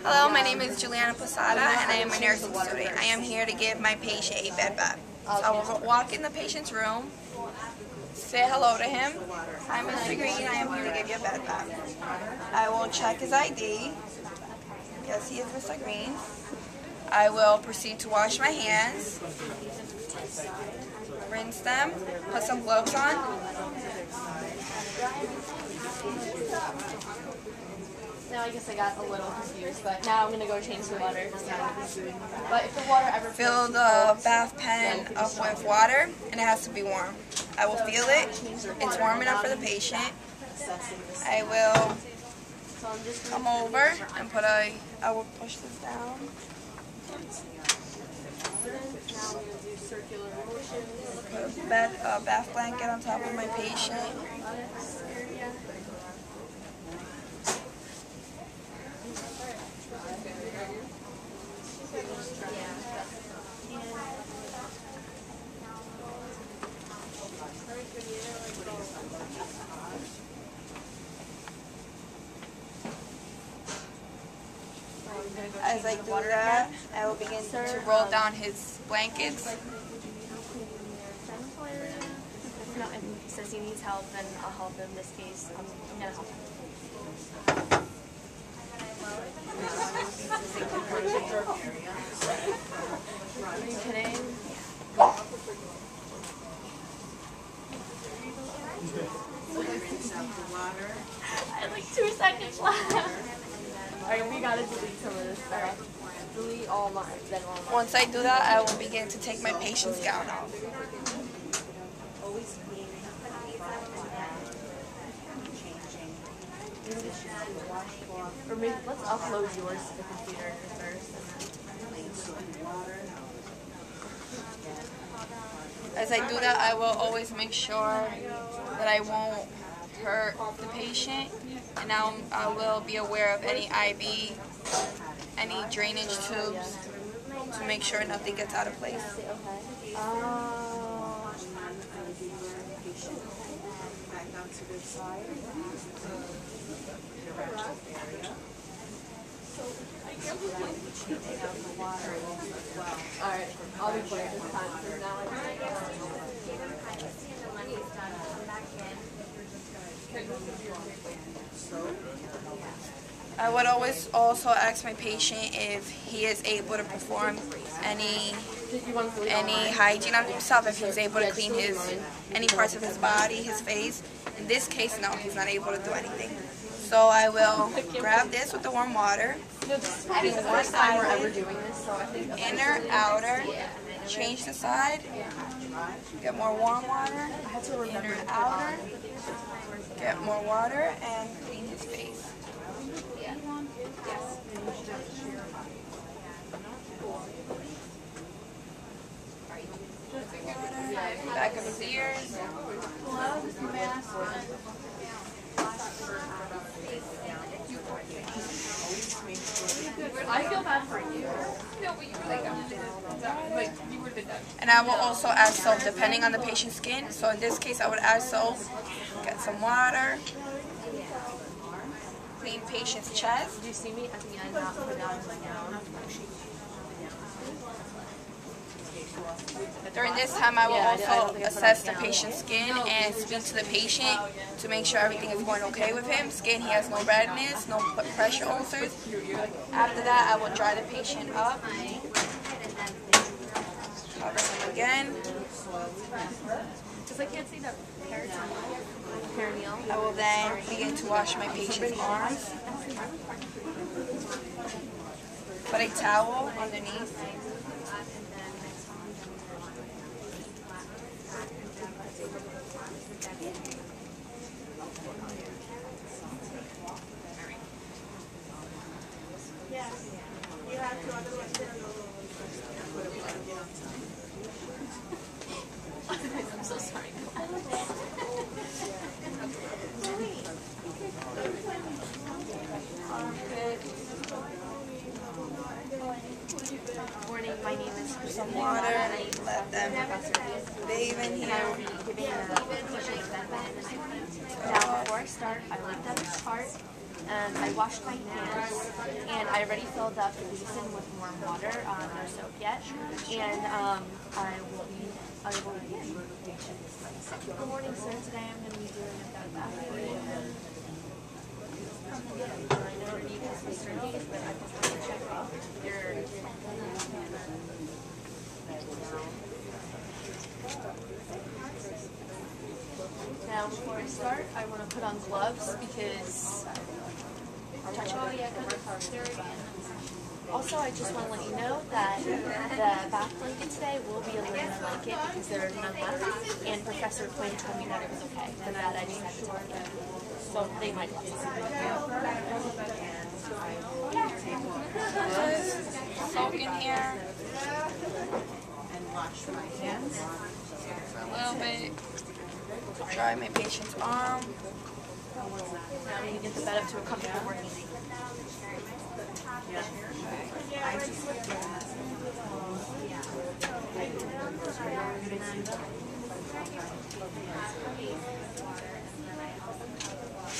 Hello, my name is Julianna Posada and I am a nursing student. I am here to give my patient a bed bath. So I will walk in the patient's room, say hello to him. Hi, Mr. Green, I am here to give you a bed bath. I will check his ID. Yes, he is Mr. Green. I will proceed to wash my hands, rinse them, put some gloves on. Now I guess I got a little confused, but now I'm going to go change the water. But if the water ever Fill the bath pen up with water, and it has to be warm. I will feel it. It's warm enough for the patient. I will come over and I will push this down. Put a bath blanket on top of my patient. As I do that, I will begin to roll down his blankets. If he says he needs help, then I'll help him. In this case, I'm going to help him. Are you kidding? I had like 2 seconds left. Alright, we gotta delete some of this stuff. Delete all mine, then all mine. Once I do that, I will begin to take my patient's gown off. Or maybe let's upload yours to the computer first. As I do that, I will always make sure that I won't hurt the patient, and now I will be aware of any IV, any drainage tubes, to make sure nothing gets out of place. Alright, I'll be quick this time. Now I would always also ask my patient if he is able to perform any hygiene on himself, if he's able to clean any parts of his body, his face. In this case, no, he's not able to do anything. So I will grab this with the warm water, clean one eyelid, inner, outer, change the side, get more warm water, inner, outer, get more water, and clean his face. Back of his ears, gloves, mask. I feel bad for you. And I will also add soap depending on the patient's skin. So in this case, I would add soap, get some water, clean patient's chest. Do you see me at the end not put down my gown? During this time, I will also assess the patient's skin and speak to the patient to make sure everything is going okay with him. Skin, he has no redness, no pressure ulcers. After that, I will dry the patient up, cover him again. Because I can't see the perineal. I will then begin to wash my patient's arms. Put a towel underneath. I'm so sorry. Morning, my name is Some water, let them bathe in here. Now, before I start, I looked at his chart. I washed my hands, and I already filled up the basin with warm water, no soap yet, and I will be Good morning, sir. Today I'm going to be doing a bath activity. I know you guys are surgeries, but I just want to check your Now, before I start, I want to put on gloves because Also, I just want to let you know that the bath blanket today will be a linen blanket because there are none left, and Professor Quinn told me that it was okay, and that I just had to take it. So they might let it. Soak in here and wash my hands for a little bit. Dry my patient's arm. Now I'm going to get the bed up to a comfortable working seat.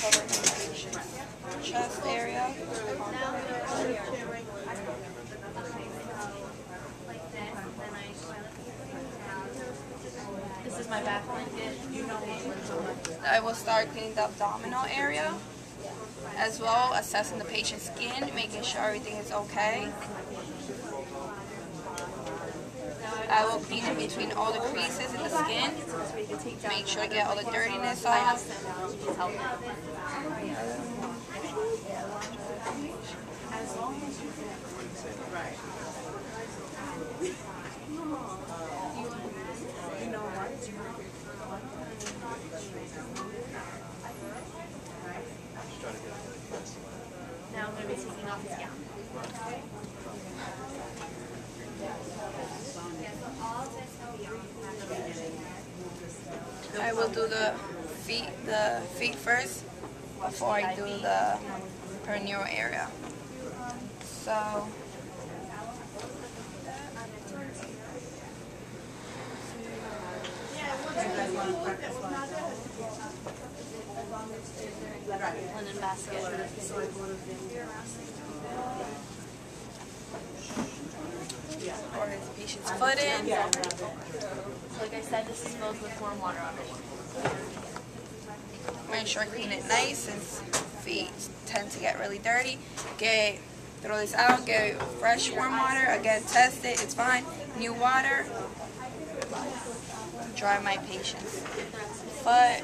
Cover my patient's chest area. This is my back blanket. I will start cleaning the abdominal area, as well assessing the patient's skin, making sure everything is okay. I will clean in between all the creases in the skin, make sure I get all the dirtiness off. Now I'm going to be taking off his gown. I will do the feet first before I do the perineal area. So Linen basket. pour his patient's foot in. Like I said, this is filled with warm water already. Make sure I clean it nice since feet tend to get really dirty. Throw this out, get fresh warm water. Again, test it, it's fine. New water. Dry my patient's foot.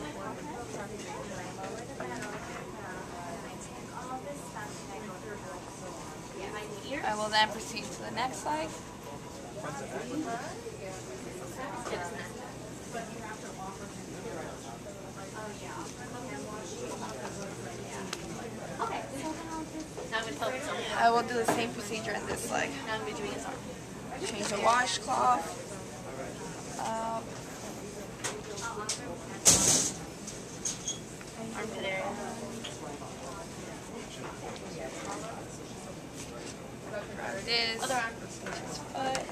I will then proceed to the next leg. Okay. Now I'm going to fill this on. I will do the same procedure in this leg. Now I'm going to be doing his arm. Change the washcloth. Armpit area. Grab this. Other arm. Foot.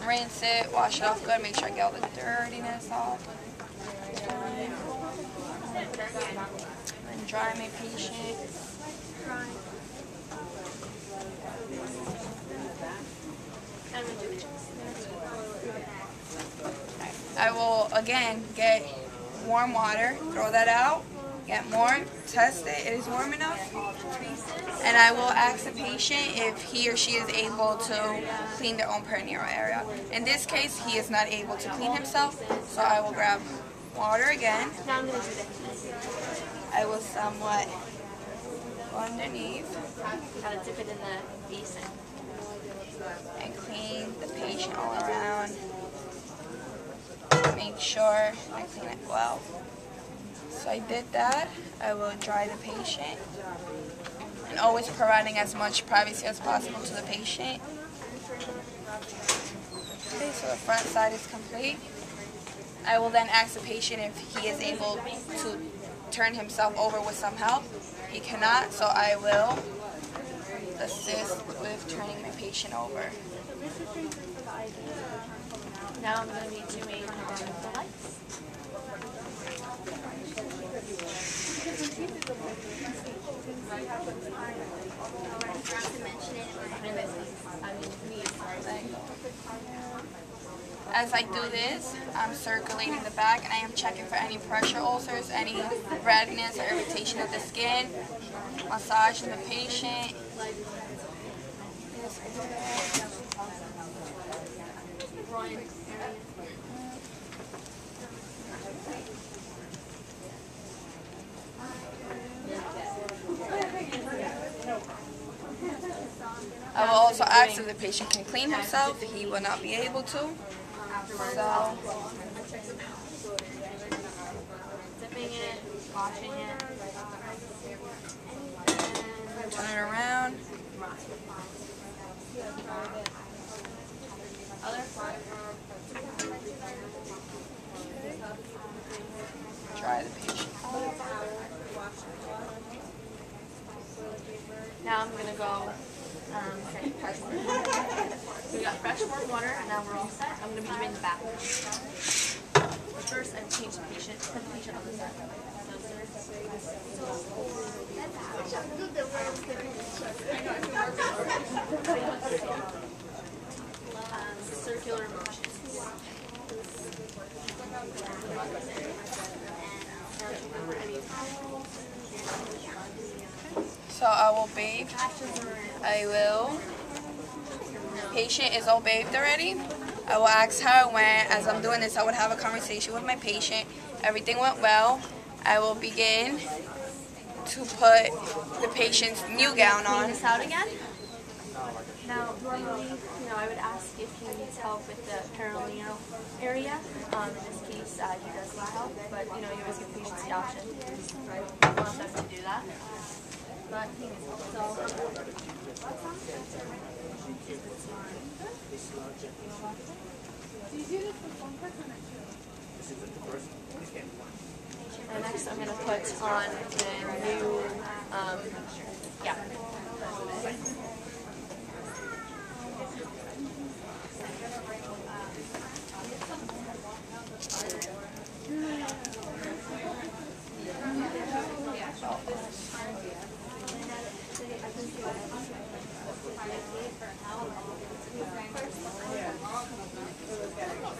Rinse it, wash it off good, make sure I get all the dirtiness off. And dry my patient. I'm going to do the chest. I will again get warm water, throw that out, get more, test it, it is warm enough. And I will ask the patient if he or she is able to clean their own perineal area. In this case, he is not able to clean himself, so I will grab water again. Now I'm going to do this. I will somewhat go underneath Gotta dip it in the basin. and clean the patient all around. Make sure I clean it well. So I did that. I will dry the patient. And always providing as much privacy as possible to the patient. Okay, so the front side is complete. I will then ask the patient if he is able to turn himself over with some help. He cannot, so I will assist with turning my patient over. Now I'm going to be doing the lights. As I do this, I'm circulating the back and I am checking for any pressure ulcers, any redness or irritation of the skin, massaging the patient. I will also ask if the patient can clean himself. He will not be able to. So, dipping it, washing it, turn it around. Dry the patient. Now I'm gonna go fresh water. We got fresh warm water, and now we're all set. I'm gonna be doing the back. But first, I've changed the patient. Put the patient on the side. Circular motions. So I will bathe. I will. Patient is all bathed already. I will ask how it went. As I'm doing this, I would have a conversation with my patient. Everything went well. I will begin to put the patient's new gown on. Clean this out again. Now, normally, I would ask if he needs help with the perineal area. In this case, he does need help, but you always give patients the option. I want them to do that. But he needs help. And next, I'm going to put on the new,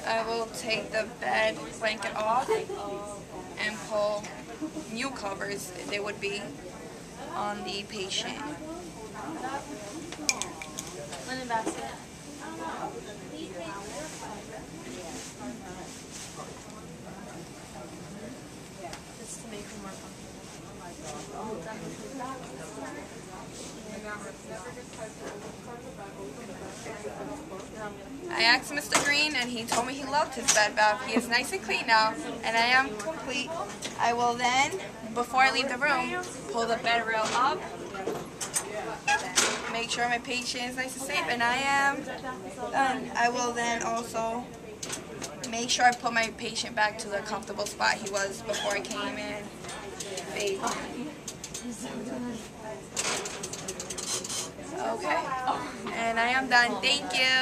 I will take the bed blanket off and pull new covers. They would be on the patient. Linen basket. Just to make him more comfortable. I asked Mr. Green and he told me he loved his bed bath. He is nice and clean now and I am complete. I will then, before I leave the room, pull the bed rail up, make sure my patient is nice and safe, and I am done. I will then also make sure I put my patient back to the comfortable spot he was before I came in. Okay, and I am done. Thank you.